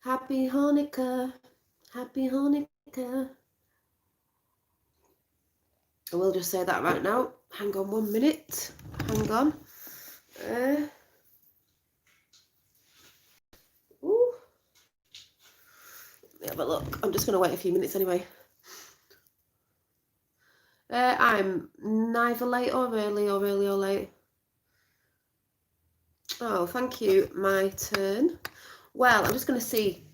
Happy Hanukkah. Happy Hanukkah. I will just say that right now. Hang on 1 minute. Hang on. Ooh. Let me have a look. I'm just going to wait a few minutes anyway. I'm neither late or early or early or late. Oh, thank you. My turn. Well, I'm just going to see.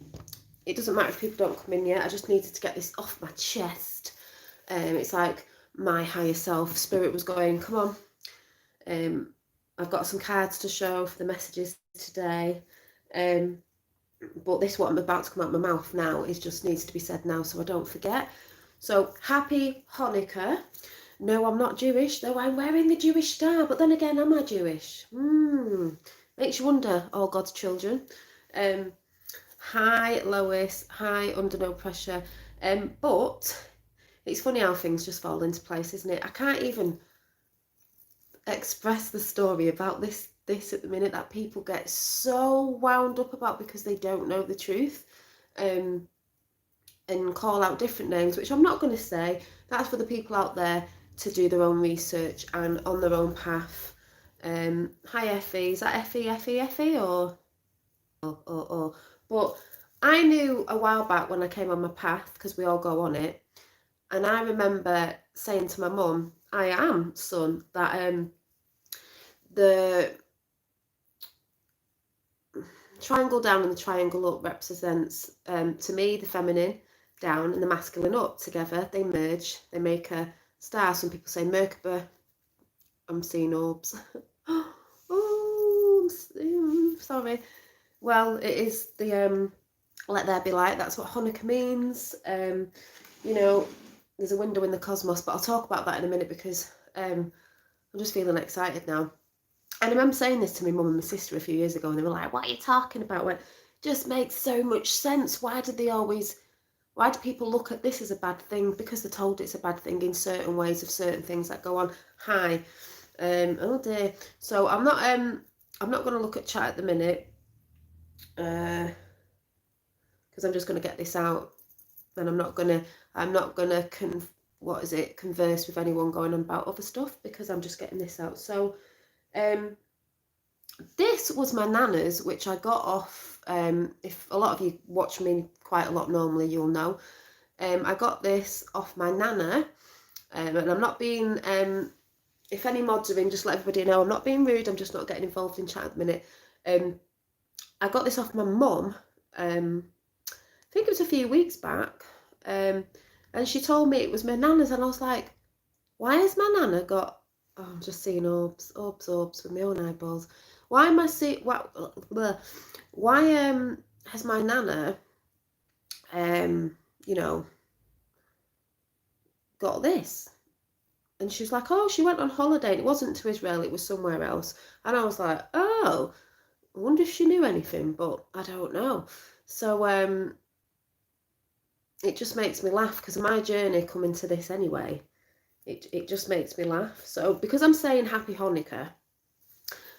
It doesn't matter if people don't come in yet. I just needed to get this off my chest. It's like my higher self spirit was going, come on. I've got some cards to show for the messages today. But this, what I'm about to come out my mouth now, is just needs to be said now so I don't forget. So, happy Hanukkah. No, I'm not Jewish, though I'm wearing the Jewish star. But then again, am I Jewish? Makes you wonder, all God's children. Hi, Lois. Hi, Under No Pressure. But it's funny how things just fall into place, isn't it? I can't even express the story about this at the minute that people get so wound up about because they don't know the truth, and call out different names, which I'm not going to say. That's for the people out there to do their own research and on their own path. Hi Effie, is that Effie or? But I knew a while back when I came on my path, because we all go on it, and I remember saying to my mum, I am, son, that the triangle down and the triangle up represents, to me, the feminine down and the masculine up. Together they merge, they make a star. Some people say Merkaba. I'm seeing orbs. Oh, I'm sorry. Well, it is the let there be light. That's what Hanukkah means. You know, there's a window in the cosmos, but I'll talk about that in a minute because I'm just feeling excited now. And I remember saying this to my mum and my sister a few years ago, and they were like, what are you talking about? It just makes so much sense. Why do people look at this as a bad thing? Because they're told it's a bad thing in certain ways of certain things that go on. Hi. Oh dear. So I'm not going to look at chat at the minute, because I'm just going to get this out, and I'm not going to converse with anyone going on about other stuff, because I'm just getting this out. So this was my nana's, which I got off, if a lot of you watch me quite a lot normally, you'll know. I got this off my nana, and I'm not being, if any mods are in, just let everybody know, I'm not being rude, I'm just not getting involved in chat at the minute. I got this off my mum, I think it was a few weeks back, and she told me it was my nana's, and I was like, why has my nana got, oh, I'm just seeing orbs with my own eyeballs. Why am I seeing, why has my nana, you know, got this? And she was like, oh, she went on holiday, and it wasn't to Israel, it was somewhere else. And I was like, oh, I wonder if she knew anything, but I don't know. So it just makes me laugh, because my journey coming to this anyway, it just makes me laugh. So because I'm saying happy Hanukkah,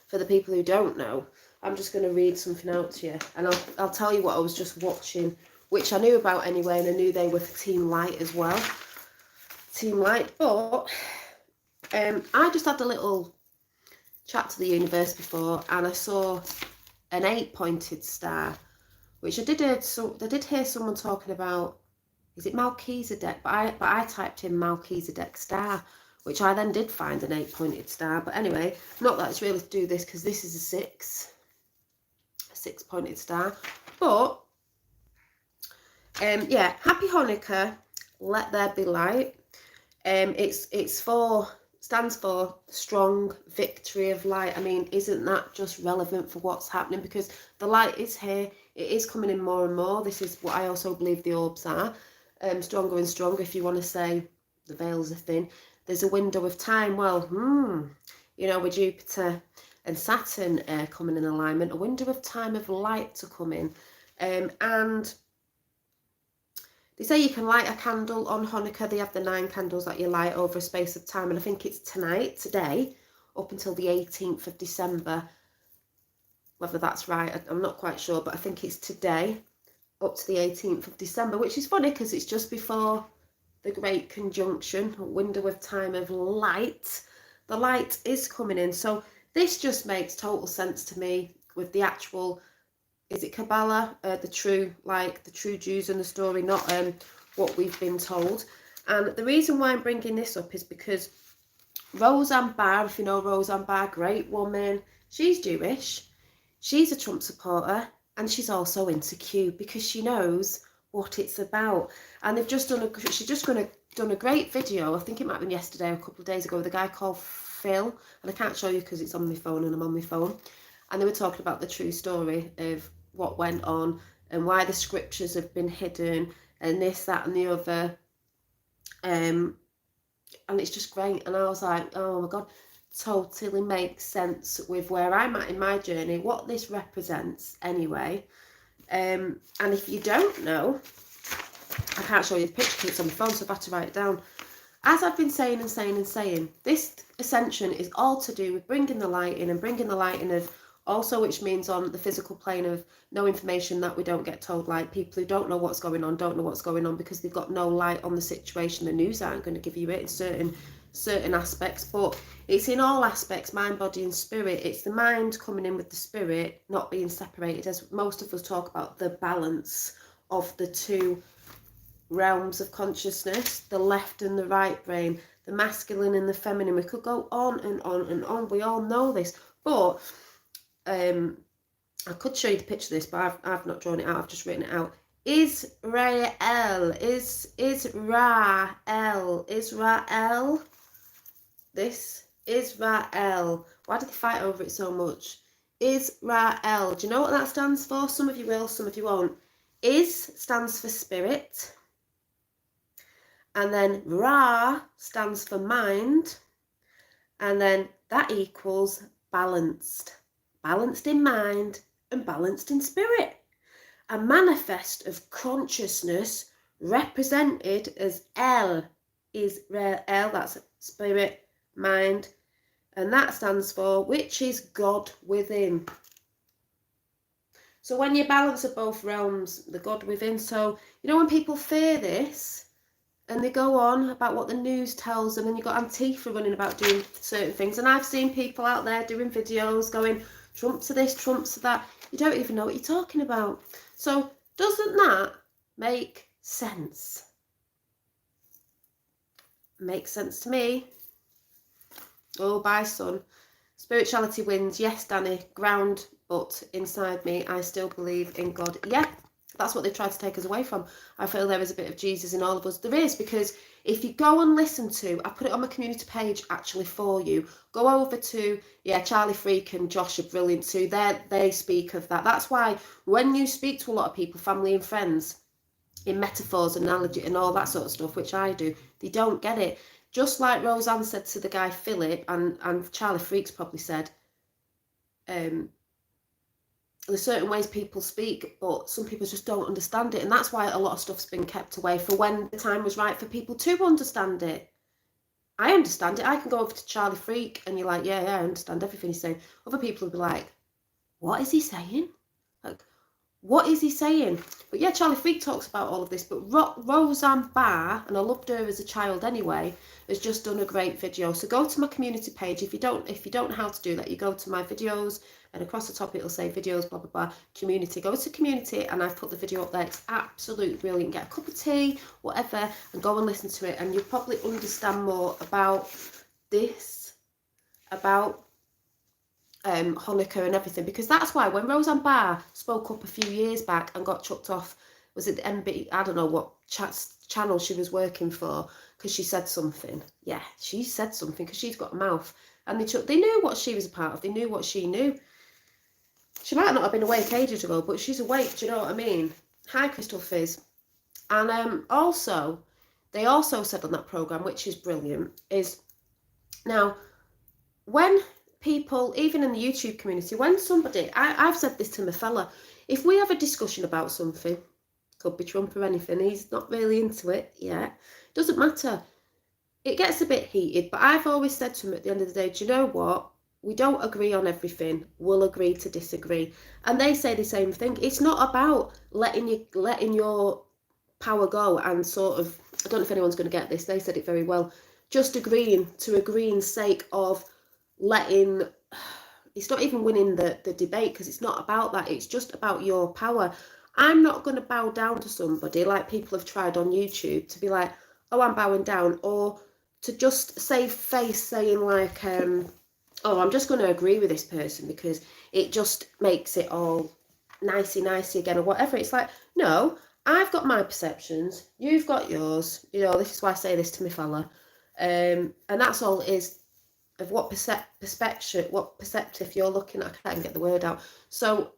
for the people who don't know, I'm just going to read something out to you, and I'll tell you what I was just watching, which I knew about anyway, and I knew they were for Team Light as well. Team Light, but I just had a little chat to the universe before, and I saw an 8-pointed star, which I did hear someone talking about. Is it Melchizedek? But I typed in Melchizedek star, which I then did find an 8-pointed star. But anyway, not that it's really to do with this, because this is a 6-pointed star. But yeah, happy Hanukkah, let there be light. Stands for strong victory of light. I mean, isn't that just relevant for what's happening? Because the light is here, it is coming in more and more. This is what I also believe the orbs are, stronger and stronger. If you want to say the veils are thin, there's a window of time. Well, you know, with Jupiter and Saturn coming in alignment, a window of time of light to come in, and they say you can light a candle on Hanukkah. They have the 9 candles that you light over a space of time, and I think it's today, up until the 18th of December. Whether that's right, I'm not quite sure, but I think it's today. up to the 18th of December, which is funny because it's just before the Great Conjunction, a window of time of light. The light is coming in. So this just makes total sense to me with the actual, is it Kabbalah, the true Jews in the story, not what we've been told. And the reason why I'm bringing this up is because Roseanne Barr, if you know Roseanne Barr, great woman, she's Jewish, she's a Trump supporter, and she's also into Q because she knows what it's about. And they've just done done a great video, I think it might have been yesterday or a couple of days ago, with a guy called Phil, and I can't show you because it's on my phone and I'm on my phone, and they were talking about the true story of what went on and why the scriptures have been hidden and this, that and the other, and it's just great. And I was like, oh my God, totally makes sense with where I'm at in my journey, what this represents anyway. And if you don't know, I can't show you the picture because it's on my phone, so I've had to write it down. As I've been saying, this ascension is all to do with bringing the light in, and bringing the light in of also, which means on the physical plane of no information that we don't get told, like people who don't know what's going on because they've got no light on the situation. The news aren't going to give you it in certain aspects, but it's in all aspects, mind, body and spirit. It's the mind coming in with the spirit, not being separated, as most of us talk about the balance of the two realms of consciousness, the left and the right brain, the masculine and the feminine. We could go on and on and on. We all know this, but I could show you the picture of this, but I've not drawn it out, I've just written it out. Israel, this Israel. Why do they fight over it so much? Israel. Do you know what that stands for? Some of you will, some of you won't. Is stands for spirit, and then Ra stands for mind, and then that equals balanced. Balanced in mind and balanced in spirit. A manifest of consciousness represented as El, Israel, that's spirit, mind, and that stands for which is God within. So when you balance of both realms, the God within, so you know when people fear this and they go on about what the news tells them, and you've got Antifa running about doing certain things, and I've seen people out there doing videos going Trump to this, Trump to that. You don't even know what you're talking about. So doesn't that make sense? Makes sense to me. Oh, bye, son. Spirituality wins. Yes, Danny. Ground, but inside me, I still believe in God. Yeah, that's what they tried to take us away from. I feel there is a bit of Jesus in all of us. There is, because if you go and listen to, I put it on my community page actually for you. Go over to, Charlie Freak and Josh are brilliant too. They speak of that. That's why when you speak to a lot of people, family and friends, in metaphors, analogy and all that sort of stuff, which I do, they don't get it. Just like Roseanne said to the guy Philip, and Charlie Freaks probably said, there's certain ways people speak, but some people just don't understand it, and that's why a lot of stuff's been kept away for when the time was right for people to understand it. I understand it. I can go over to Charlie Freak and you're like, yeah, I understand everything he's saying. Other people will be like, what is he saying? Like, what is he saying? But yeah, Charlie Freak talks about all of this, but Roseanne Barr, and I loved her as a child anyway, has just done a great video. So go to my community page. If you don't know how to do that, you go to my videos, and across the top it'll say videos, blah blah blah, community. Go to community, and I've put the video up there. It's absolutely brilliant. Get a cup of tea, whatever, and go and listen to it, and you'll probably understand more about this, about Hanukkah and everything, because that's why when Roseanne Barr spoke up a few years back and got chucked off, was it the MB, I don't know what channel she was working for, because she said something. Yeah, she said something because she's got a mouth, and they knew what she was a part of. They knew what she knew. She might not have been awake ages ago, but she's awake. Do you know what I mean? Hi, Crystal Fizz. And also, they also said on that program, which is brilliant, is now when people, even in the YouTube community, when somebody, I've said this to my fella, if we have a discussion about something, could be Trump or anything, he's not really into it yet, doesn't matter. It gets a bit heated, but I've always said to him at the end of the day, do you know what? we don't agree on everything. We'll agree to disagree. And they say the same thing. It's not about letting your power go and sort of, I don't know if anyone's going to get this, they said it very well, just agreeing's sake of letting, it's not even winning the debate, because it's not about that, it's just about your power. I'm not going to bow down to somebody like people have tried on YouTube to be like, oh, I'm bowing down, or to just save face saying like, oh, I'm just going to agree with this person because it just makes it all nicey again, or whatever. It's like, no, I've got my perceptions, you've got yours. You know, this is why I say this to my fella. And that's all it is, of what perspective you're looking at. I can't even get the word out. So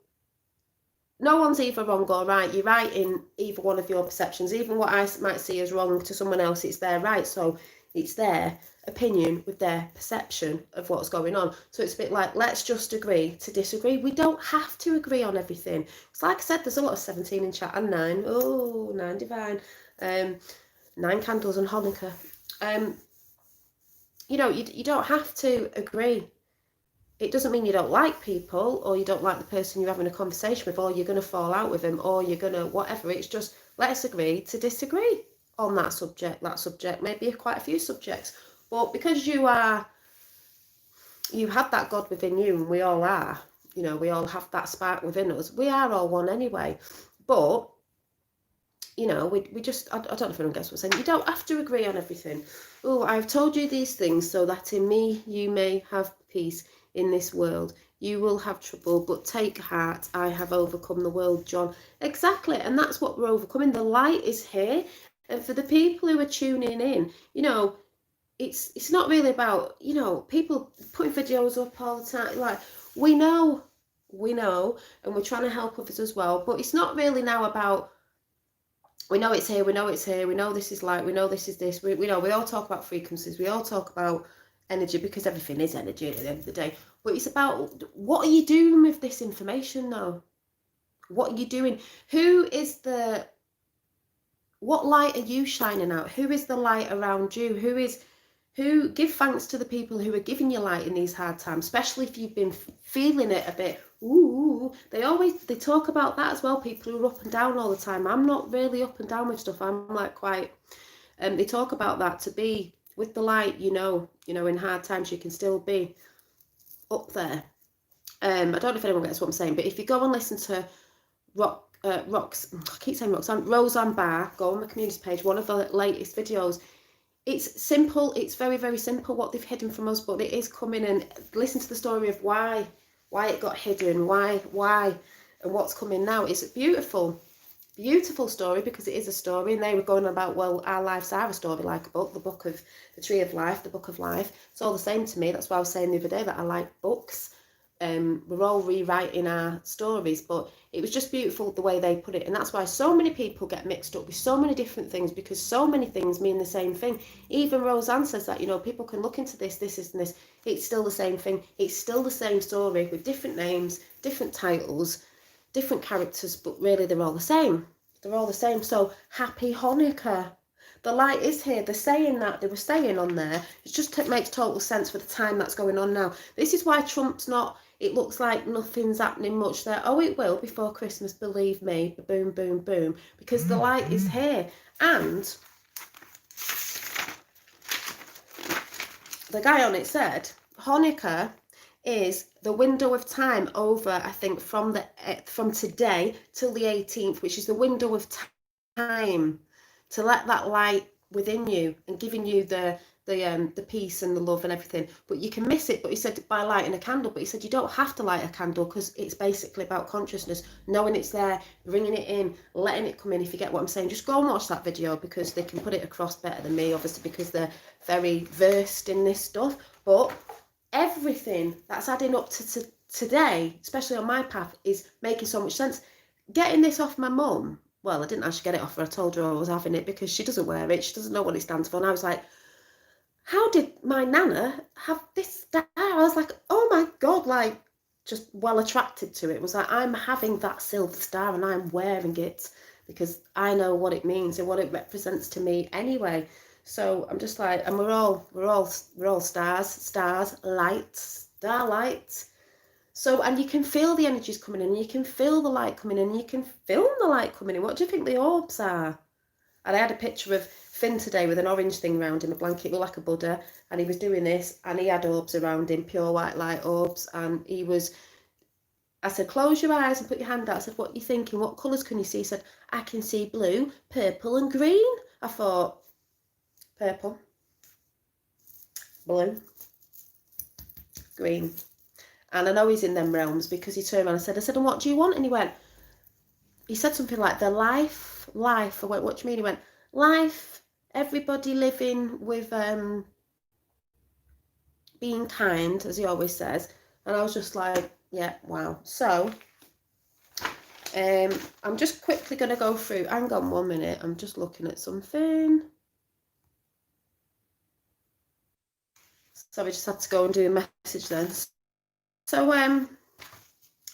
no one's either wrong or right. You're right in either one of your perceptions. Even what I might see as wrong to someone else, it's their right. So it's their opinion with their perception of what's going on. So it's a bit like, let's just agree to disagree. We don't have to agree on everything. It's like I said, there's a lot of 17 in chat, and 9. Oh, 9 divine. 9 candles and Hanukkah. You know, you don't have to agree. It doesn't mean you don't like people, or you don't like the person you're having a conversation with, or you're going to fall out with them, or you're going to whatever. It's just, let's agree to disagree on that subject, maybe quite a few subjects. But because you have that God within you, and we all are, you know, we all have that spark within us. We are all one anyway. But, you know, we just, I don't know if anyone gets what I'm saying. You don't have to agree on everything. Oh, I've told you these things so that in me you may have peace. In this world you will have trouble, but take heart, I have overcome the world, John. Exactly. And that's what we're overcoming. The light is here. And for the people who are tuning in, you know, it's not really about, you know, people putting videos up all the time. Like, we know, and we're trying to help others as well, but it's not really now about, we know it's here, we know this is light, we know this is this, we know, we all talk about frequencies, we all talk about energy, because everything is energy at the end of the day. But it's about, what are you doing with this information now? What are you doing? What light are you shining out? Who is the light around you? Who give thanks to the people who are giving you light in these hard times, especially if you've been feeling it a bit. Ooh, they talk about that as well, people who are up and down all the time. I'm not really up and down with stuff. I'm like quite, they talk about that, to be with the light, you know, in hard times you can still be up there. I don't know if anyone gets what I'm saying, but if you go and listen to Roseanne Barr, go on my community page, one of the latest videos. It's simple, it's very, very simple what they've hidden from us, but it is coming, and listen to the story of why it got hidden, why, and what's coming now. It's a beautiful story, because it is a story, and they were going about, well, our lives are a story, like a book, the book of the tree of life, the book of life. It's all the same to me. That's why I was saying the other day that I like books. We're all rewriting our stories, but it was just beautiful the way they put it. And that's why so many people get mixed up with so many different things, because so many things mean the same thing. Even Roseanne says that, you know, people can look into this, and this. It's still the same thing. It's still the same story with different names, different titles, different characters, but really they're all the same. They're all the same. So happy Hanukkah. The light is here. They're saying that. They were saying on there. It just makes total sense for the time that's going on now. This is why Trump's not, it looks like nothing's happening much there. Oh, it will before Christmas, believe me. Boom, boom, boom. Because the light is here. And the guy on it said, Hanukkah is the window of time over, I think, from today till the 18th, which is the window of time to let that light within you and giving you the peace and the love and everything. But you can miss it. But he said by lighting a candle. But he said you don't have to light a candle, because it's basically about consciousness, knowing it's there, bringing it in, letting it come in. If you get what I'm saying, just go and watch that video, because they can put it across better than me, obviously, because they're very versed in this stuff. But everything that's adding up to today, especially on my path, is making so much sense. Getting this off my mum, well, I didn't actually get it off her. I told her I was having it, because she doesn't wear it. She doesn't know what it stands for. And I was like, how did my nana have this star? I was like, oh my God, like, just well attracted to it. It was like, I'm having that silver star and I'm wearing it because I know what it means and what it represents to me anyway. So I'm just like, and we're all stars, lights, They are light. So, and you can feel the energies coming in, you can feel the light coming in, you can film the light coming in. What do you think the orbs are? And I had a picture of Finn today with an orange thing around him, a blanket, looked like a Buddha, and he was doing this, and he had orbs around him, pure white light orbs, and he was, I said, close your eyes and put your hand out. I said, what are you thinking? What colours can you see? He said, I can see blue, purple and green. I thought, purple, blue, green. And I know he's in them realms because he turned around and I said, and what do you want? And he said something like, the life. I went, what do you mean? He went, life, everybody living with being kind, as he always says. And I was just like, yeah, wow. So I'm just quickly going to go through. Hang on 1 minute. I'm just looking at something. So I just had to go and do a message then. So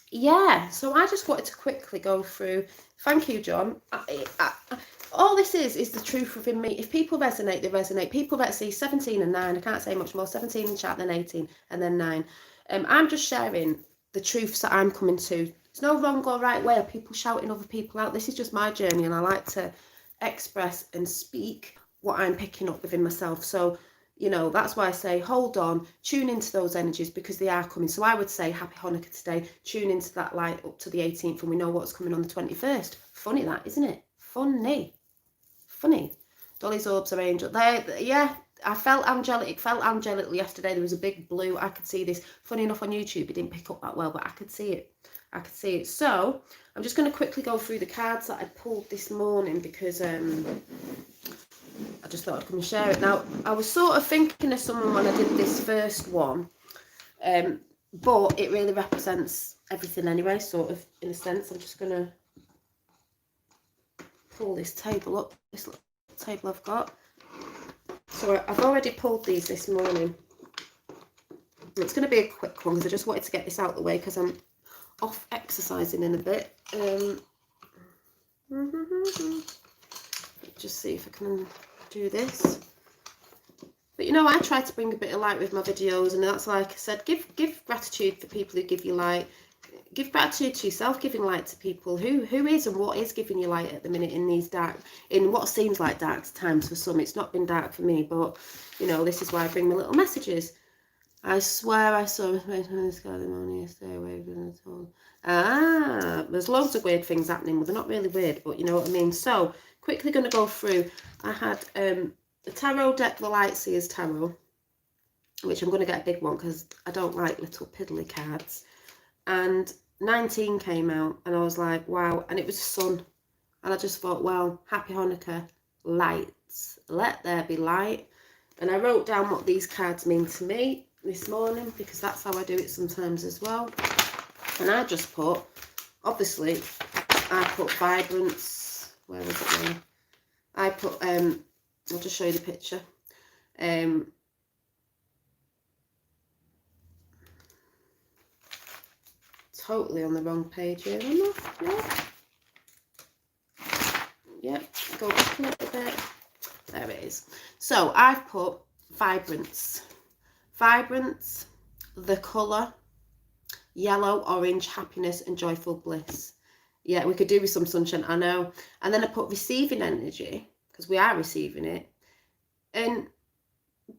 yeah, so I just wanted to quickly go through. Thank you, John. All this is the truth within me. If people resonate, they resonate. People that see 17 and 9, I can't say much more. 17 in chat, then 18, and then 9. I'm just sharing the truths that I'm coming to. There's no wrong or right way of people shouting other people out. This is just my journey, and I like to express and speak what I'm picking up within myself. So, you know, that's why I say, hold on, tune into those energies because they are coming. So I would say happy Hanukkah today. Tune into that light up to the 18th, and we know what's coming on the 21st. Funny that, isn't it? Funny. Dolly's orbs are angel. Yeah, I felt angelic. Yesterday. There was a big blue. I could see this. Funny enough, on YouTube, it didn't pick up that well, but I could see it. So I'm just going to quickly go through the cards that I pulled this morning because I just thought I'd come and share it. Now, I was sort of thinking of someone when I did this first one, but it really represents everything anyway, sort of, in a sense. I'm just going to pull this table up, this little table I've got. So I've already pulled these this morning. It's going to be a quick one because I just wanted to get this out of the way because I'm off exercising in a bit. Just see if I can do this. But you know, I try to bring a bit of light with my videos, and that's like I said, give gratitude for people who give you light. Give gratitude to yourself, giving light to people who is and what is giving you light at the minute in these in what seems like dark times for some. It's not been dark for me, but you know, this is why I bring my little messages. I swear I saw the sky the morning yesterday away from the toll. There's loads of weird things happening. Well, they're not really weird, but you know what I mean. So quickly going to go through. I had the tarot deck, the Lightseers Tarot, which I'm going to get a big one because I don't like little piddly cards. And 19 came out, and I was like, wow. And it was sun, and I just thought, wow, happy Hanukkah, lights, let there be light. And I wrote down what these cards mean to me this morning because that's how I do it sometimes as well. And I just put, obviously, I put vibrance. Where was it now? I put I'll just show you the picture. Totally on the wrong page here, am I? Yeah, go back a little bit. There it is. So I've put vibrance, the colour, yellow, orange, happiness and joyful bliss. Yeah, we could do with some sunshine, I know. And then I put receiving energy, because we are receiving it, and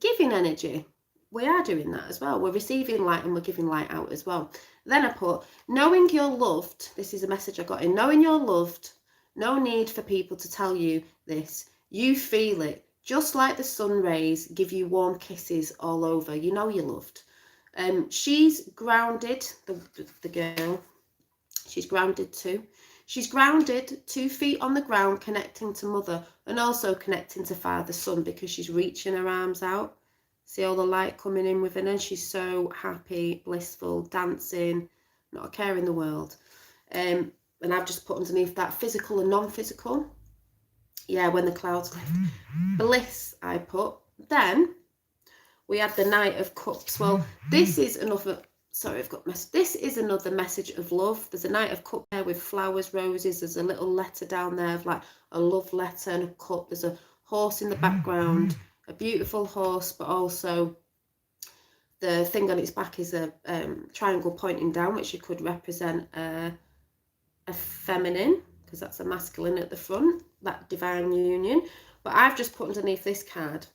giving energy. We are doing that as well. We're receiving light and we're giving light out as well. Then I put, knowing you're loved. This is a message I got in. Knowing you're loved. No need for people to tell you this. You feel it. Just like the sun rays give you warm kisses all over. You know you're loved. She's grounded, the girl. She's grounded too. She's grounded, 2 feet on the ground, connecting to mother and also connecting to father, son, because she's reaching her arms out. See all the light coming in within her. She's so happy, blissful, dancing, not a care in the world. And I've just put underneath that physical and non-physical. Yeah, when the clouds lift. Bliss, I put. Then we had the Knight of Cups. Well, this is another... Sorry, I've got this is another message of love. There's a Knight of Cups there with flowers, roses. There's a little letter down there of like a love letter and a cup. There's a horse in the background. A beautiful horse, but also the thing on its back is a triangle pointing down, which you could represent a feminine, because that's a masculine at the front, that divine union. But I've just put underneath this card,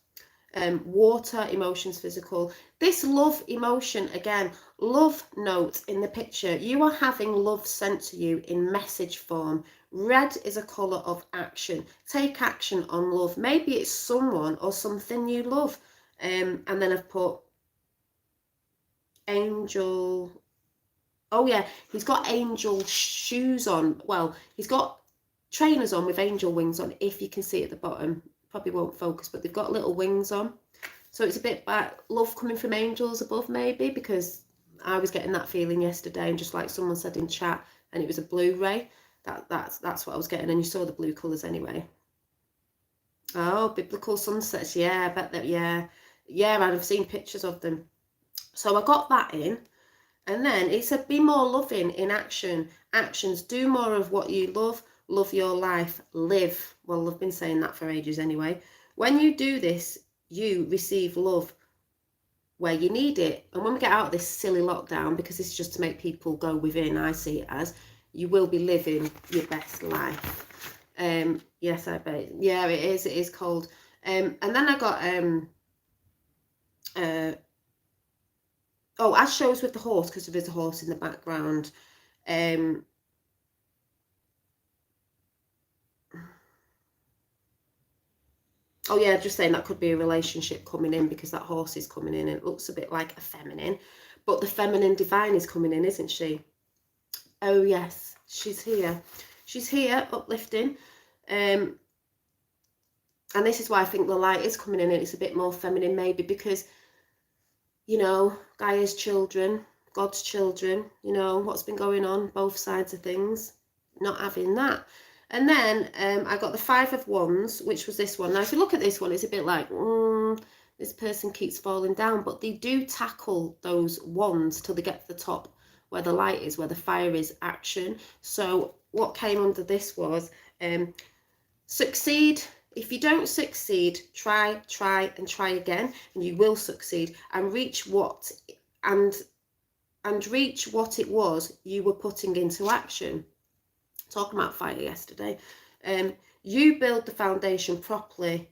water, emotions, physical. This love emotion, again, love note in the picture. You are having love sent to you in message form. Red is a colour of action. Take action on love. Maybe it's someone or something you love. And then I've put angel. Oh yeah, he's got angel shoes on. Well, he's got trainers on with angel wings on, if you can see at the bottom. Probably won't focus, but they've got little wings on. So it's a bit about love coming from angels above, maybe, because I was getting that feeling yesterday, and just like someone said in chat, and it was a Blu-ray. That's what I was getting, and you saw the blue colours anyway. Oh, biblical sunsets, yeah, I bet that, yeah, and I've seen pictures of them. So I got that in. And then it's a be more loving in action. Actions, do more of what you love. Love your life. Live. Well, I've been saying that for ages anyway. When you do this, you receive love where you need it. And when we get out of this silly lockdown, because it's just to make people go within, I see it as, you will be living your best life. Yes, I bet. Yeah, it is. It is cold. And then I got oh, as shows with the horse, because there is a horse in the background. Oh yeah, just saying that could be a relationship coming in, because that horse is coming in and it looks a bit like a feminine, but the feminine divine is coming in, isn't she? Oh yes, she's here. She's here, uplifting. And this is why I think the light is coming in and it's a bit more feminine, maybe because, you know, Gaia's children, God's children, you know, what's been going on, both sides of things, not having that. And then I got the 5 of Wands, which was this one. Now, if you look at this one, it's a bit like, this person keeps falling down, but they do tackle those wands till they get to the top, where the light is, where the fire is, action. So what came under this was succeed. If you don't succeed, try and try again, and you will succeed, and reach what reach what it was you were putting into action. Talking about fire yesterday. You build the foundation properly.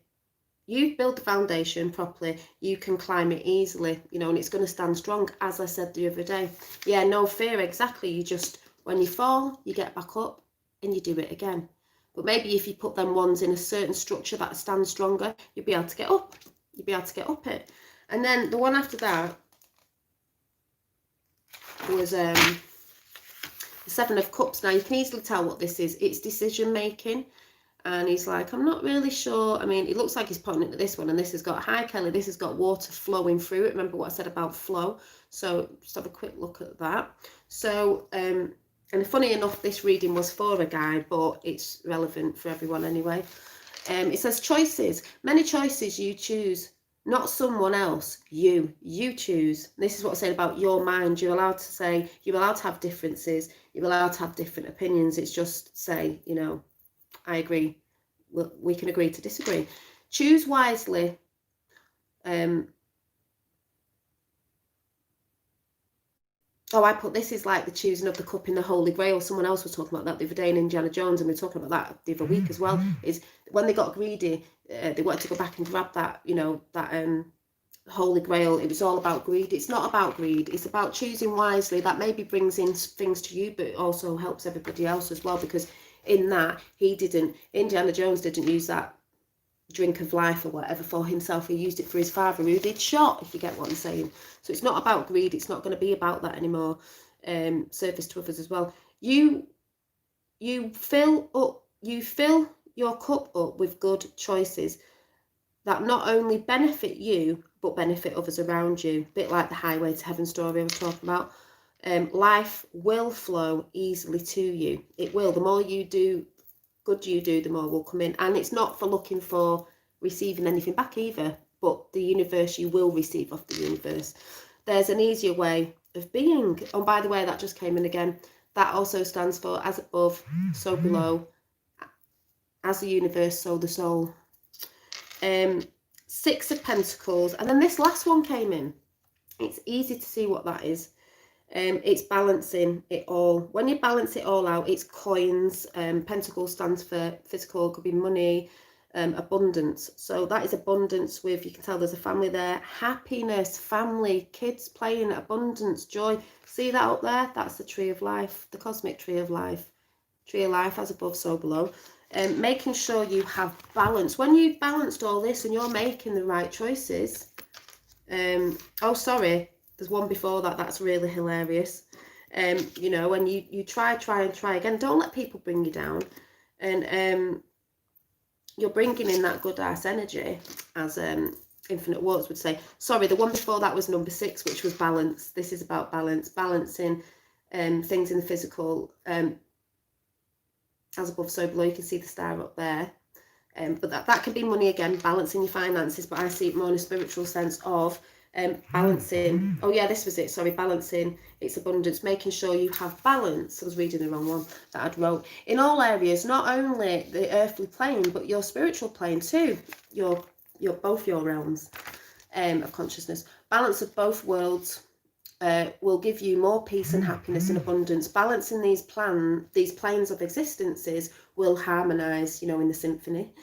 You build the foundation properly, you can climb it easily, you know, and it's going to stand strong, as I said the other day. Yeah, no fear, exactly. You just, when you fall, you get back up and you do it again. But maybe if you put them ones in a certain structure that stands stronger, you'll be able to get up. You'll be able to get up it. And then the one after that was the 7 of Cups. Now, you can easily tell what this is. It's decision making. And he's like, I'm not really sure. I mean, it looks like he's pointing at this one. And this has got, hi, Kelly, this has got water flowing through it. Remember what I said about flow? So just have a quick look at that. So, and funny enough, this reading was for a guy, but it's relevant for everyone anyway. It says choices. Many choices you choose, not someone else. You choose. This is what I said about your mind. You're allowed to say, you're allowed to have differences. You're allowed to have different opinions. It's just say, you know, I agree. We can agree to disagree. Choose wisely. Oh, I put this is like the choosing of the cup in the Holy Grail. Someone else was talking about that the other day in Indiana Jones, and we were talking about that the other week as well. Is when they got greedy, they wanted to go back and grab that, you know, that Holy Grail. It was all about greed. It's not about greed. It's about choosing wisely. That maybe brings in things to you, but it also helps everybody else as well, because in that Indiana Jones didn't use that drink of life or whatever for himself. He used it for his father, who did shot, if you get what I'm saying. So it's not about greed. It's not going to be about that anymore. Service to others as well. You fill your cup up with good choices that not only benefit you but benefit others around you. A bit like the highway to heaven story I was talking about. Life will flow easily to you. It will. The more you do, good you do, the more will come in. And it's not for looking for receiving anything back either, but the universe, you will receive off the universe. There's an easier way of being. Oh, by the way, that just came in again. That also stands for as above, so below. As the universe, so the soul. 6 of Pentacles. And then this last one came in. It's easy to see what that is. It's balancing it all. When you balance it all out, it's coins. Pentacle stands for physical, could be money, abundance. So that is abundance with, you can tell there's a family there. Happiness, family, kids playing, abundance, joy. See that up there? That's the tree of life, the cosmic tree of life. Tree of life, as above, so below. Making sure you have balance. When you've balanced all this and you're making the right choices. Oh, sorry. There's one before that. That's really hilarious. You know, when you try again. Don't let people bring you down. And you're bringing in that good ass energy, as Infinite Waters would say. Sorry, the one before that was number 6, which was balance. This is about balance, balancing things in the physical. As above, so below. You can see the star up there. But that can be money again, balancing your finances. But I see it more in a spiritual sense of balancing. Oh yeah, this was it. Sorry, balancing its abundance, making sure you have balance. I was reading the wrong one that I'd wrote. In all areas, not only the earthly plane, but your spiritual plane too. Your both your realms of consciousness. Balance of both worlds will give you more peace and happiness and abundance. Balancing these planes of existences will harmonize, you know, in the symphony.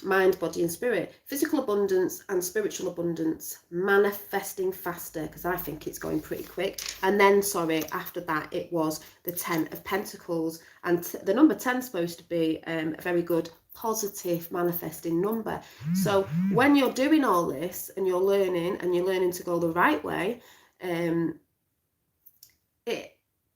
Mind, body and spirit. Physical abundance and spiritual abundance manifesting faster, because I think it's going pretty quick. And then, sorry, after that it was the 10 of Pentacles, and the number 10 is supposed to be a very good positive manifesting number. So when you're doing all this and you're learning to go the right way,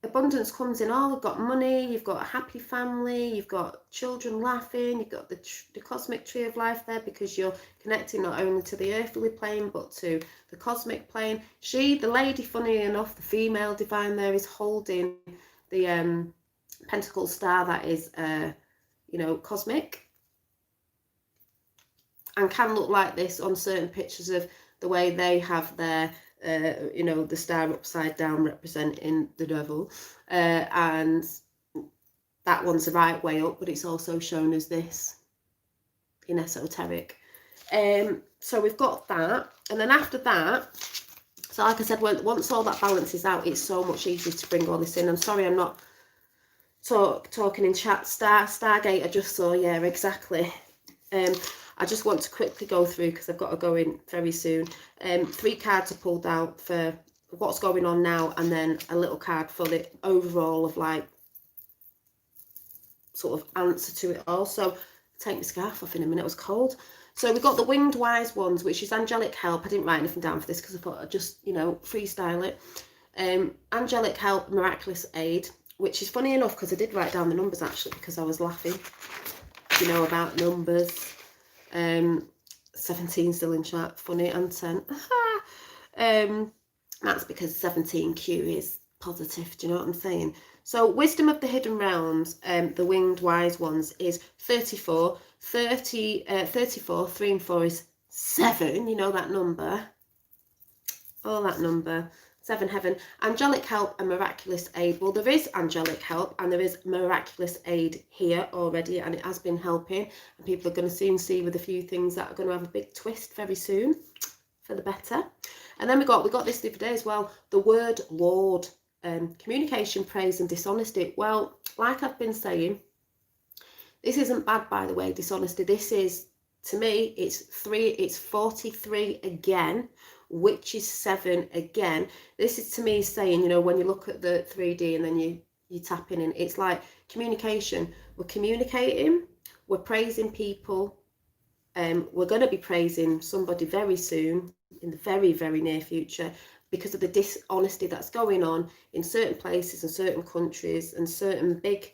abundance comes in all. You've got money, you've got a happy family, you've got children laughing, you've got the cosmic tree of life there, because you're connecting not only to the earthly plane but to the cosmic plane. The lady, funny enough, the female divine there, is holding the pentacle star that is you know, cosmic, and can look like this on certain pictures of the way they have their you know, the star upside down representing the devil, and that one's the right way up, but it's also shown as this in esoteric. So we've got that, and then after that, so like I said, once all that balances out, it's so much easier to bring all this in. I'm sorry I'm not talking in chat. Stargate, I just saw, yeah, exactly. I just want to quickly go through, because I've got to go in very soon. 3 cards are pulled out for what's going on now, and then a little card for the overall of, like, sort of answer to it all. So I'll take my scarf off in a minute, it was cold. So we've got the Winged Wise Ones, which is angelic help. I didn't write anything down for this because I thought I'd just, you know, freestyle it. Angelic help, miraculous aid, which is funny enough because I did write down the numbers actually, because I was laughing, you know, about numbers. 17 still in chat, funny, and 10. That's because 17Q is positive, do you know what I'm saying? So wisdom of the hidden realms, the Winged Wise Ones, is 34. 34, 3 and 4 is 7, you know that number. Oh, that number. 7, heaven. Angelic help and miraculous aid. Well, there is angelic help and there is miraculous aid here already, and it has been helping, and people are going to soon see with a few things that are going to have a big twist very soon for the better. And then we got this the other day as well, the word Lord, communication, praise and dishonesty. Well, like I've been saying, this isn't bad, by the way, dishonesty. This is, to me, it's 43 again, which is 7 again. This is, to me, saying, you know, when you look at the 3D and then you tap in, and it's like communication. We're communicating, we're praising people, we're going to be praising somebody very soon, in the very, very near future, because of the dishonesty that's going on in certain places and certain countries and certain big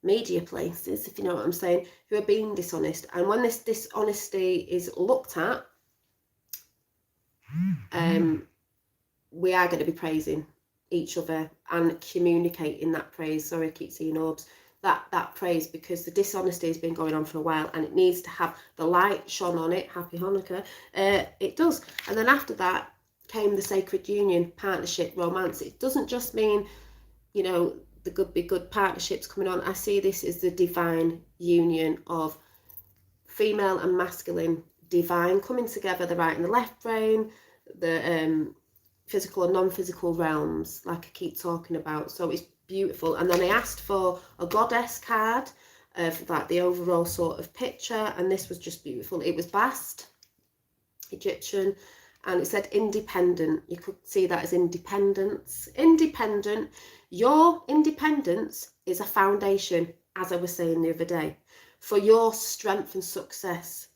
media places, if you know what I'm saying, who are being dishonest. And when this dishonesty is looked at, we are going to be praising each other and communicating that praise. Sorry, I keep seeing orbs. That praise, because the dishonesty has been going on for a while and it needs to have the light shone on it. Happy Hanukkah. It does. And then after that came the sacred union, partnership, romance. It doesn't just mean, you know, the good partnerships coming on. I see this as the divine union of female and masculine divine coming together, the right and the left brain, the physical and non-physical realms, like I keep talking about. So it's beautiful. And then I asked for a goddess card of like the overall sort of picture, and this was just beautiful. It was Bast, Egyptian, and it said independent. You could see that as independence. Independent. Your independence is a foundation, as I was saying the other day, for your strength and success.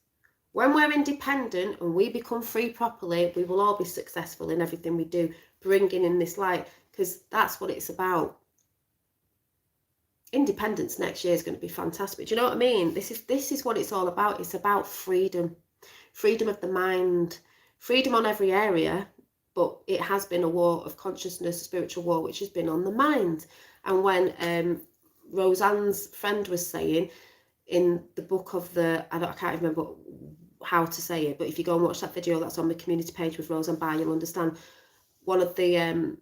When we're independent and we become free properly, we will all be successful in everything we do, bringing in this light, because that's what it's about. Independence next year is going to be fantastic. Do you know what I mean? This is what it's all about. It's about freedom. Freedom of the mind, freedom on every area, but it has been a war of consciousness, a spiritual war, which has been on the mind. And when Roseanne's friend was saying in the book of the, I can't remember how to say it, but if you go and watch that video that's on the community page with Roseanne Barr, you'll understand. One of the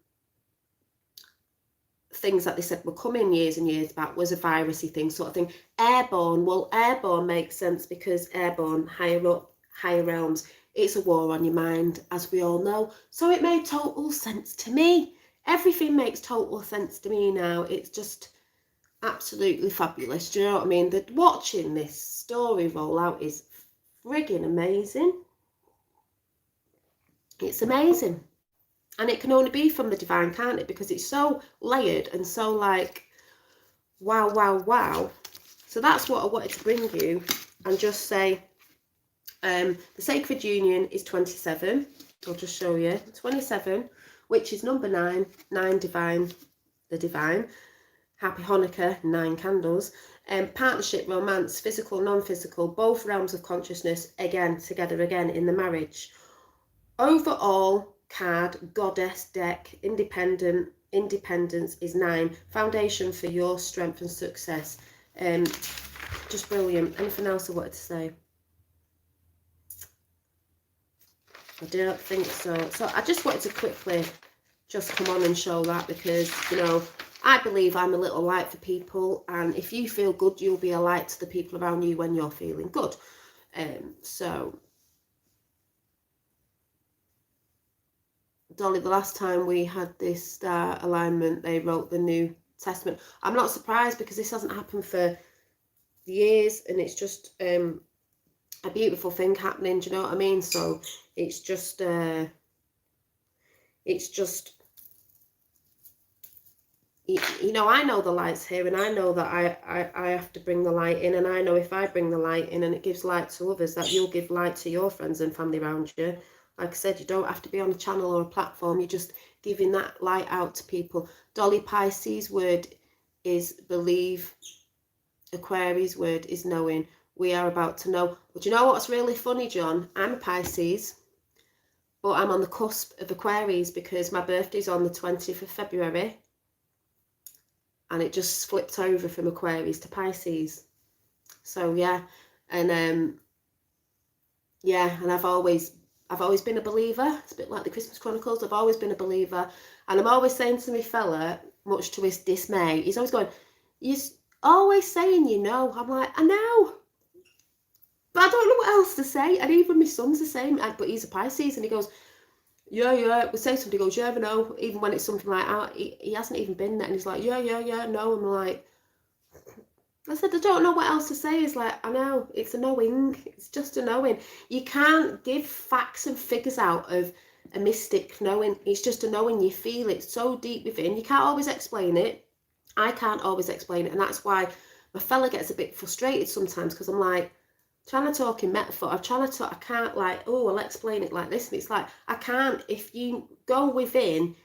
things that they said were coming years and years back was a virusy thing, sort of thing. Airborne, well, airborne makes sense because airborne, higher up, higher realms, it's a war on your mind, as we all know. So it made total sense to me. Everything makes total sense to me now. It's just absolutely fabulous. Do you know what I mean? That watching this story roll out is friggin' amazing. It's amazing. And it can only be from the divine, can't it? Because it's so layered and so like, wow, wow, wow. So that's what I wanted to bring you and just say, the Sacred Union is 27. I'll just show you. 27, which is number 9. 9 divine, the divine. Happy Hanukkah, 9 candles. Partnership, romance, physical, non-physical, both realms of consciousness, again, together again in the marriage. Overall card, goddess deck, independence is 9. Foundation for your strength and success. Just brilliant. Anything else I wanted to say? I don't think so. So I just wanted to quickly just come on and show that because, you know, I believe I'm a little light for people, and if you feel good, you'll be a light to the people around you when you're feeling good. So, Dolly, the last time we had this star alignment, they wrote the New Testament. I'm not surprised because this hasn't happened for years, and it's just a beautiful thing happening. Do you know what I mean? So it's just you know, I know the light's here, and I know that I have to bring the light in, and I know if I bring the light in and it gives light to others, that you'll give light to your friends and family around you. Like I said, you don't have to be on a channel or a platform. You're just giving that light out to people. Dolly, Pisces word is believe. Aquarius word is knowing. We are about to know. But you know what's really funny, John? I'm a Pisces, but I'm on the cusp of Aquarius because my birthday's on the 20th of February. And it just flipped over from Aquarius to Pisces. So yeah, and yeah, and I've always been a believer. It's a bit like the Christmas Chronicles. I've always been a believer, and I'm always saying to my fella, much to his dismay, he's always going, "You're always saying you know." I'm like, I know, but I don't know what else to say. And even my son's the same, but he's a Pisces, and he goes, yeah, we say something, he goes, you ever know, even when it's something like that, he hasn't even been there, and he's like, yeah, no, I'm like, I said, I don't know what else to say. It's like, I know, it's a knowing, it's just a knowing. You can't give facts and figures out of a mystic knowing, it's just a knowing, you feel it so deep within, you can't always explain it, I can't always explain it, and that's why my fella gets a bit frustrated sometimes, because I'm like, trying to talk in metaphor, I'm trying to talk, I can't like, oh, I'll explain it like this, and it's like, I can't. If you go within,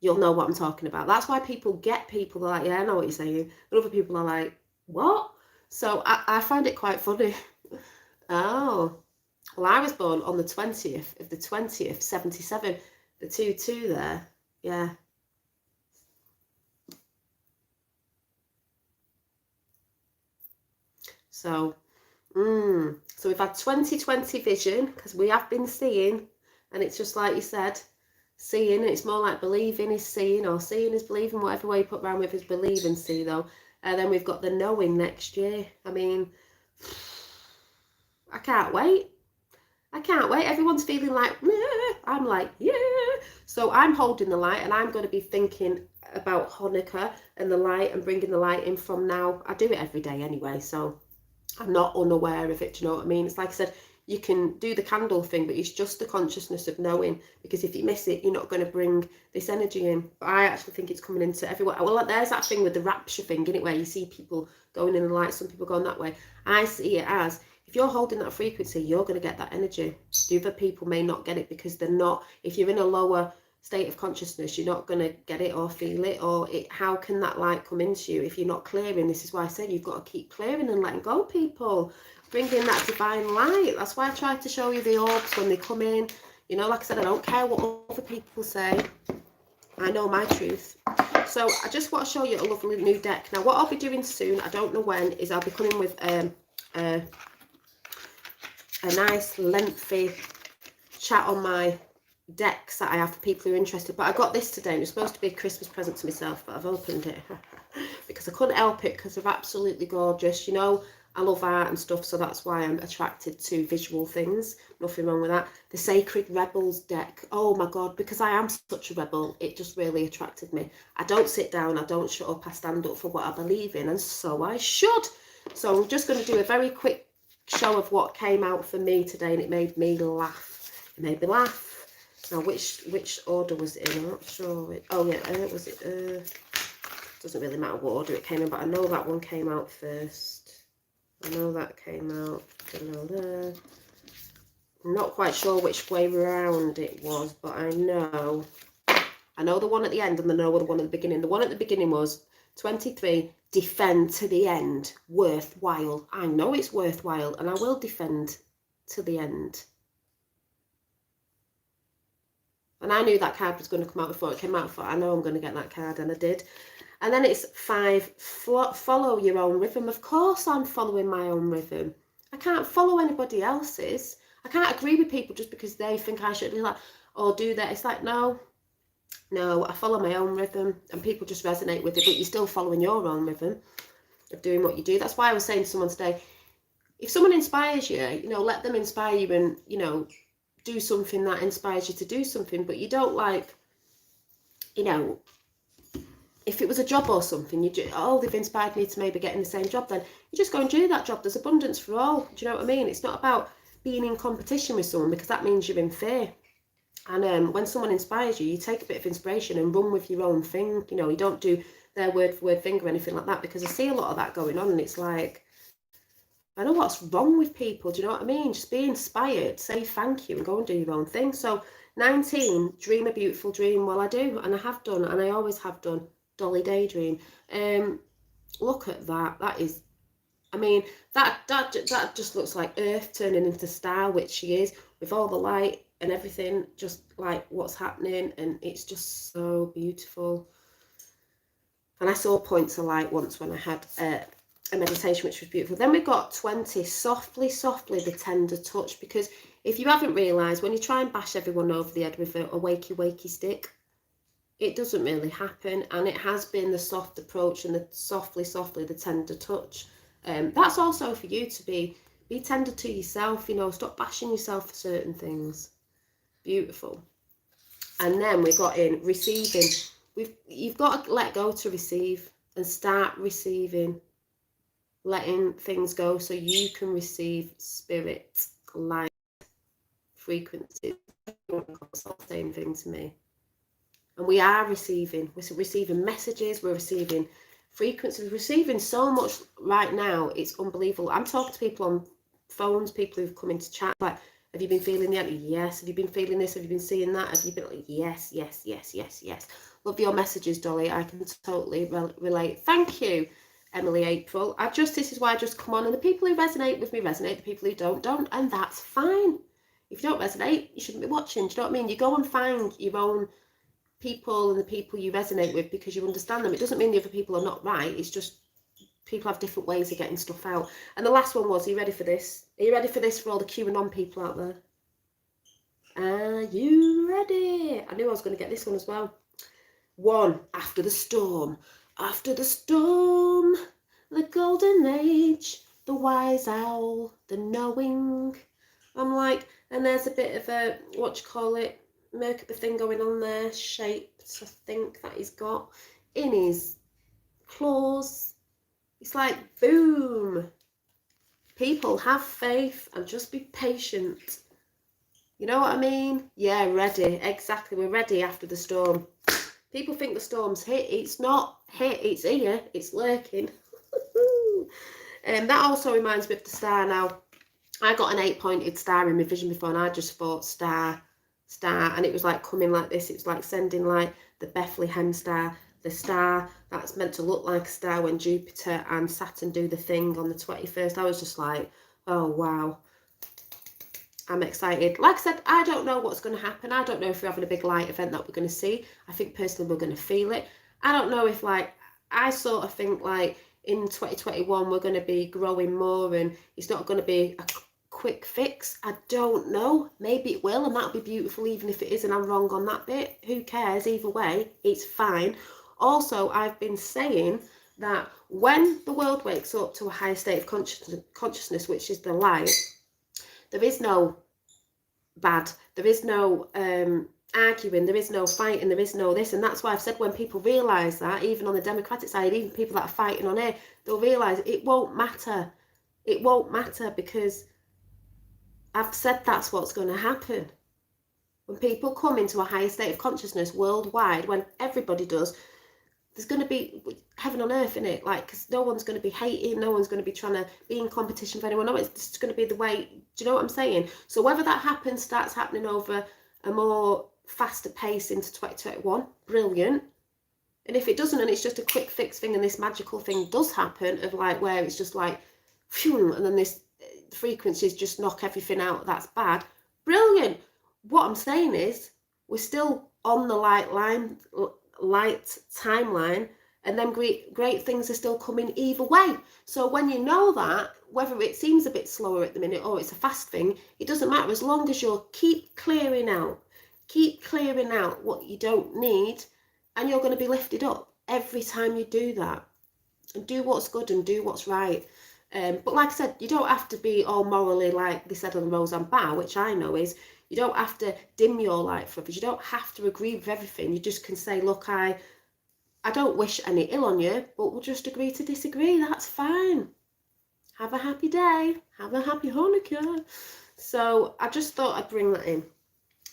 you'll know what I'm talking about. That's why people get people, they're like, yeah, I know what you're saying, and other people are like, what? So I find it quite funny. Oh, well, I was born on the 20th of the 20th, 77, the 2-2 there, yeah. So so we've had 2020 vision, because we have been seeing, and it's just like you said, seeing, it's more like believing is seeing, or seeing is believing, whatever way you put around with is believe and see though. And then we've got the knowing next year. I mean, I can't wait. I can't wait. Everyone's feeling like, meh. I'm like, yeah. So I'm holding the light, and I'm going to be thinking about Hanukkah and the light and bringing the light in from now. I do it every day anyway, so I'm not unaware of it. Do you know what I mean? It's like I said, you can do the candle thing, but it's just the consciousness of knowing, because if you miss it, you're not going to bring this energy in. But I actually think it's coming into everyone. Well, there's that thing with the rapture thing, isn't it, where you see people going in the light, some people going that way. I see it as, if you're holding that frequency, you're going to get that energy. The other people may not get it because they're not. If you're in a lower state of consciousness, you're not going to get it or feel it, or how can that light come into you if you're not clearing? This is why I said you've got to keep clearing and letting go, people. Bring in that divine light. That's why I try to show you the orbs when they come in. You know, like I said, I don't care what other people say. I know my truth. So I just want to show you a lovely new deck. Now, what I'll be doing soon, I don't know when, is I'll be coming with a nice lengthy chat on my decks that I have for people who are interested. But I got this today, and it's supposed to be a Christmas present to myself, but I've opened it because I couldn't help it, because they're absolutely gorgeous. You know, I love art and stuff, so that's why I'm attracted to visual things. Nothing wrong with that. The Sacred Rebels deck. Oh my God, because I am such a rebel, it just really attracted me. I don't sit down, I don't shut up, I stand up for what I believe in, and so I should. So I'm just going to do a very quick show of what came out for me today, and it made me laugh. It made me laugh. Now, which order was it in? I'm not sure. Was it? Doesn't really matter what order it came in, but I know that one came out first. I know that came out below there. I'm not quite sure which way around it was, but I know the one at the end, and I know the one at the beginning. The one at the beginning was 23, defend to the end, worthwhile. I know it's worthwhile, and I will defend to the end. And I knew that card was going to come out before it came out. I know I'm going to get that card, and I did. And then it's 5, follow your own rhythm. Of course I'm following my own rhythm. I can't follow anybody else's. I can't agree with people just because they think I should do that or do that. It's like, no, I follow my own rhythm, and people just resonate with it, but you're still following your own rhythm of doing what you do. That's why I was saying to someone today, if someone inspires you, you know, let them inspire you, and, you know, do something that inspires you to do something. But you don't, like, you know, if it was a job or something, they've inspired me to maybe get in the same job, then you just go and do that job. There's abundance for all. Do you know what I mean? It's not about being in competition with someone, because that means you're in fear. And when someone inspires you, you take a bit of inspiration and run with your own thing. You know, you don't do their word for word thing or anything like that, because I see a lot of that going on, and it's like, I know what's wrong with people. Do you know what I mean? Just be inspired, say thank you, and go and do your own thing. So 19, dream a beautiful dream. Well, I do, and I have done, and I always have done. Dolly Daydream. Look at that. That is, I mean, that just looks like Earth turning into star, which she is, with all the light and everything, just like what's happening, and it's just so beautiful. And I saw points of light once when I had a meditation, which was beautiful. Then we got 20, softly, the tender touch, because if you haven't realised, when you try and bash everyone over the head with a wakey stick, it doesn't really happen. And it has been the soft approach and the softly, the tender touch. That's also for you to be tender to yourself, you know, stop bashing yourself for certain things. Beautiful. And then we got in receiving. You've got to let go to receive, and start receiving, letting things go so you can receive spirit, light, frequencies. It's all the same thing to me. And we are receiving. We're receiving messages. We're receiving frequencies. We're receiving so much right now. It's unbelievable. I'm talking to people on phones, people who've come into chat, like, have you been feeling that? Yes. Have you been feeling this? Have you been seeing that? Have you been like, yes. Love your messages, Dolly. I can totally relate. Thank you, Emily April. This is why I just come on, and the people who resonate with me resonate. The people who don't, and that's fine. If you don't resonate, you shouldn't be watching. Do you know what I mean? You go and find your own people and the people you resonate with, because you understand them. It doesn't mean the other people are not right. It's just people have different ways of getting stuff out. And the last one was, are you ready for this? Are you ready for this, for all the QAnon people out there? Are you ready? I knew I was going to get this one as well. 1, after the storm, the golden age, the wise owl, the knowing, I'm like, and there's a bit of a, what you call it, makeup thing going on there, shaped, I think, that he's got in his claws. It's like, boom. People, have faith and just be patient. You know what I mean? Yeah, ready. Exactly. We're ready after the storm. People think the storm's hit. It's not hit. It's here. It's lurking. That also reminds me of the star now. I got an 8-pointed star in my vision before, and I just thought star, and it was like coming like this. It was like sending like the Bethlehem star, the star that's meant to look like a star when Jupiter and Saturn do the thing on the 21st. I was just like, oh wow, I'm excited. Like I said, I don't know what's going to happen. I don't know if we're having a big light event that we're going to see. I think personally we're going to feel it. I don't know if, like, I sort of think like in 2021 we're going to be growing more and it's not going to be a quick fix. I don't know. Maybe it will, and that'll be beautiful even if it is and I'm wrong on that bit. Who cares? Either way, it's fine. Also, I've been saying that when the world wakes up to a higher state of consciousness, which is the light, there is no bad, there is no arguing, there is no fighting, there is no this. And that's why I've said when people realise that, even on the Democratic side, even people that are fighting on here, they'll realise it won't matter. It won't matter, because I've said that's what's going to happen. When people come into a higher state of consciousness worldwide, when everybody does, there's going to be heaven on earth in it. Like, because no one's going to be hating, no one's going to be trying to be in competition with anyone. No, it's just going to be the way. Do you know what I'm saying? So whether that happens, starts happening over a more faster pace into 2021, brilliant. And if it doesn't, and it's just a quick fix thing, and this magical thing does happen of like where it's just like, phew, and then this frequencies just knock everything out that's bad, brilliant. What I'm saying is we're still on the light timeline, and then great things are still coming either way. So when you know that, whether it seems a bit slower at the minute or it's a fast thing, it doesn't matter, as long as you'll keep clearing out what you don't need, and you're going to be lifted up every time you do that. And do what's good and do what's right. But like I said, you don't have to be all morally, like they said on the Roseanne Barr, which I know is, you don't have to dim your light for others. You don't have to agree with everything. You just can say, look, I don't wish any ill on you, but we'll just agree to disagree. That's fine. Have a happy day. Have a happy Hanukkah. So I just thought I'd bring that in.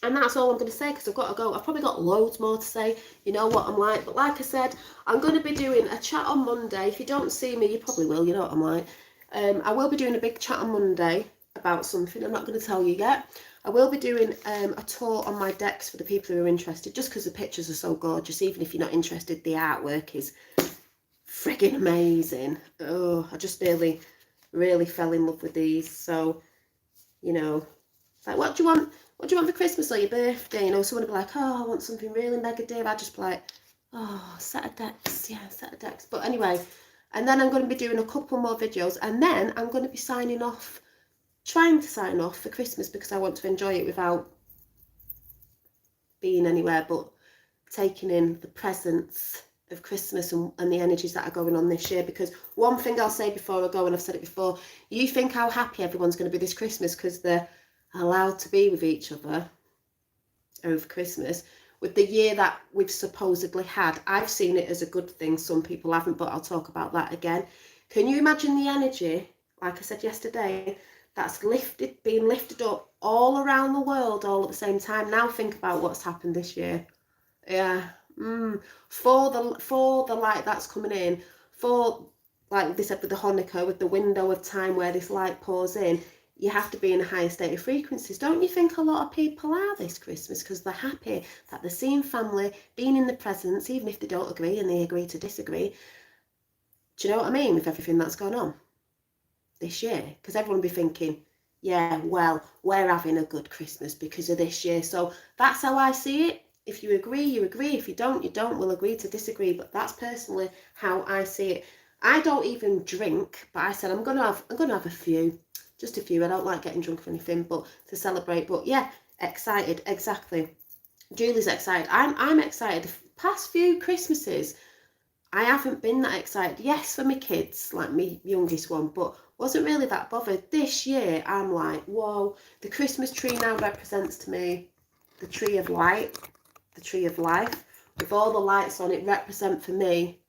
And that's all I'm going to say, because I've got to go. I've probably got loads more to say. You know what I'm like. But like I said, I'm going to be doing a chat on Monday. If you don't see me, you probably will. You know what I'm like. I will be doing a big chat on Monday about something. I'm not going to tell you yet. I will be doing a tour on my decks for the people who are interested, just because the pictures are so gorgeous. Even if you're not interested, the artwork is friggin' amazing. Oh, I just really fell in love with these. So, you know, it's like, what do you want? What do you want for Christmas or your birthday? You know, someone will be like, oh, I want something really negative. I just be like, oh, set of decks. Yeah, set of decks. But anyway, and then I'm going to be doing a couple more videos, and then I'm going to be trying to sign off for Christmas, because I want to enjoy it without being anywhere but taking in the presence of Christmas and the energies that are going on this year. Because one thing I'll say before I go, and I've said it before, you think how happy everyone's going to be this Christmas because they're allowed to be with each other over Christmas. With the year that we've supposedly had, I've seen it as a good thing. Some people haven't, but I'll talk about that again. Can you imagine the energy, like I said yesterday, that's being lifted up all around the world all at the same time? Now think about what's happened this year. Yeah. For the light that's coming in, for, like they said with the Hanukkah, with the window of time where this light pours in, you have to be in a higher state of frequencies. Don't you think a lot of people are this Christmas because they're happy that they're seeing family, being in the presence, even if they don't agree and they agree to disagree? Do you know what I mean, with everything that's gone on this year? Because everyone will be thinking, yeah, well, we're having a good Christmas because of this year. So that's how I see it. If you agree, you agree. If you don't, you don't. We'll agree to disagree. But that's personally how I see it. I don't even drink, but I said I'm gonna have a few, just a few. I don't like getting drunk or anything, but to celebrate. But yeah, excited, exactly. Julie's excited. I'm excited. The past few Christmases, I haven't been that excited. Yes, for my kids, like my youngest one, but Wasn't really that bothered. This year, I'm like, whoa, the Christmas tree now represents to me the tree of light, the tree of life. With all the lights on, it represent for me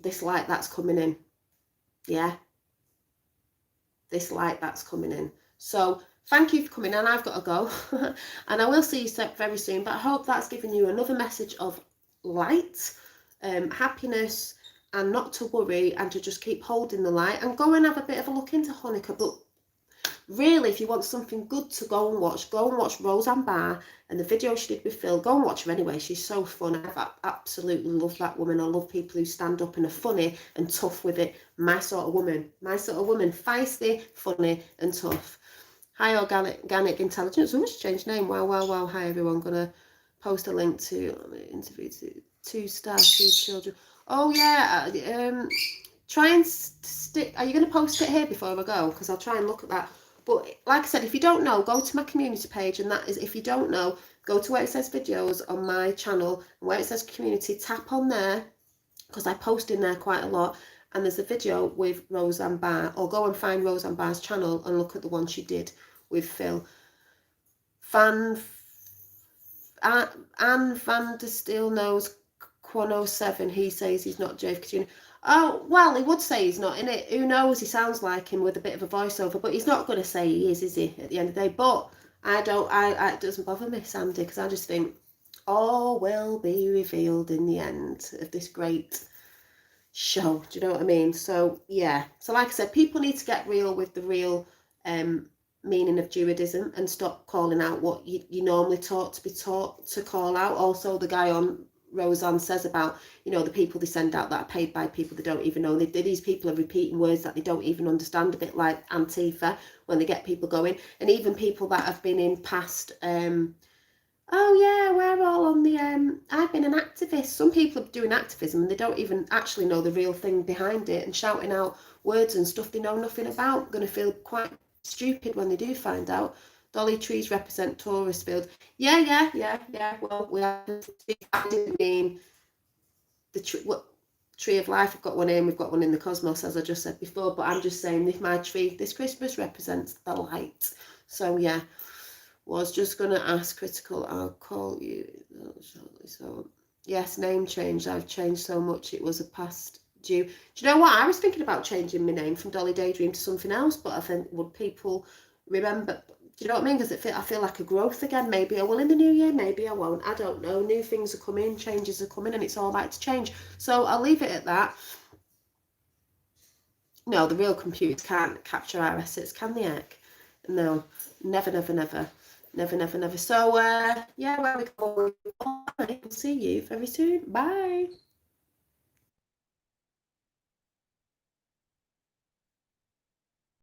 this light that's coming in. Yeah, this light that's coming in. So thank you for coming in. I've got to go. And I will see you very soon. But I hope that's given you another message of light, happiness, and not to worry, and to just keep holding the light, and go and have a bit of a look into Hanukkah. But really, if you want something good to go and watch Roseanne Barr and the video she did with Phil. Go and watch her anyway. She's so fun. I absolutely love that woman. I love people who stand up and are funny and tough with it. My sort of woman. Feisty, funny and tough. Hi, Organic Intelligence. Oh, she changed name. Wow. Hi, everyone. Gonna post a link to interview two stars, 2 children. Oh, yeah. Try and stick. Are you going to post it here before I go? Because I'll try and look at that. But like I said, if you don't know, go to my community page, and that is, if you don't know, go to where it says videos on my channel, and where it says community, tap on there, because I post in there quite a lot, and there's a video with Roseanne Barr, or go and find Roseanne Barr's channel and look at the one she did with Phil. Anne Van der Steel knows Quan07, he says he's not JFK Jr. Oh, well, he would say he's not in it. Who knows? He sounds like him with a bit of a voiceover, but he's not going to say he is he, at the end of the day? But it doesn't bother me, Sandy, because I just think all will be revealed in the end of this great show. Do you know what I mean? So, yeah. So, like I said, people need to get real with the real meaning of Druidism and stop calling out what you normally taught to call out. Also, the guy on Roseanne says about, the people they send out that are paid by people they don't even know. These people are repeating words that they don't even understand, a bit like Antifa, when they get people going. And even people that have been in past, oh yeah, we're all on the, I've been an activist. Some people are doing activism and they don't even actually know the real thing behind it, and shouting out words and stuff they know nothing about. Going to feel quite stupid when they do find out. Dolly trees represent Taurus field. Yeah. Well, I didn't mean the tree of life. I've got one in. We've got one in the cosmos, as I just said before. But I'm just saying, if my tree this Christmas represents the light. So yeah, was just gonna ask critical. I'll call you shortly. So yes, name change. I've changed so much. It was a past due. Do you know what? I was thinking about changing my name from Dolly Daydream to something else, but I think, would people remember? Do you know what I mean? Because I feel like a growth again. Maybe I will in the new year, maybe I won't. I don't know. New things are coming, changes are coming, and it's all right to change. So I'll leave it at that. No, the real computers can't capture our assets, can they, Ek? No, never. So, yeah, where we go. We'll see you very soon. Bye.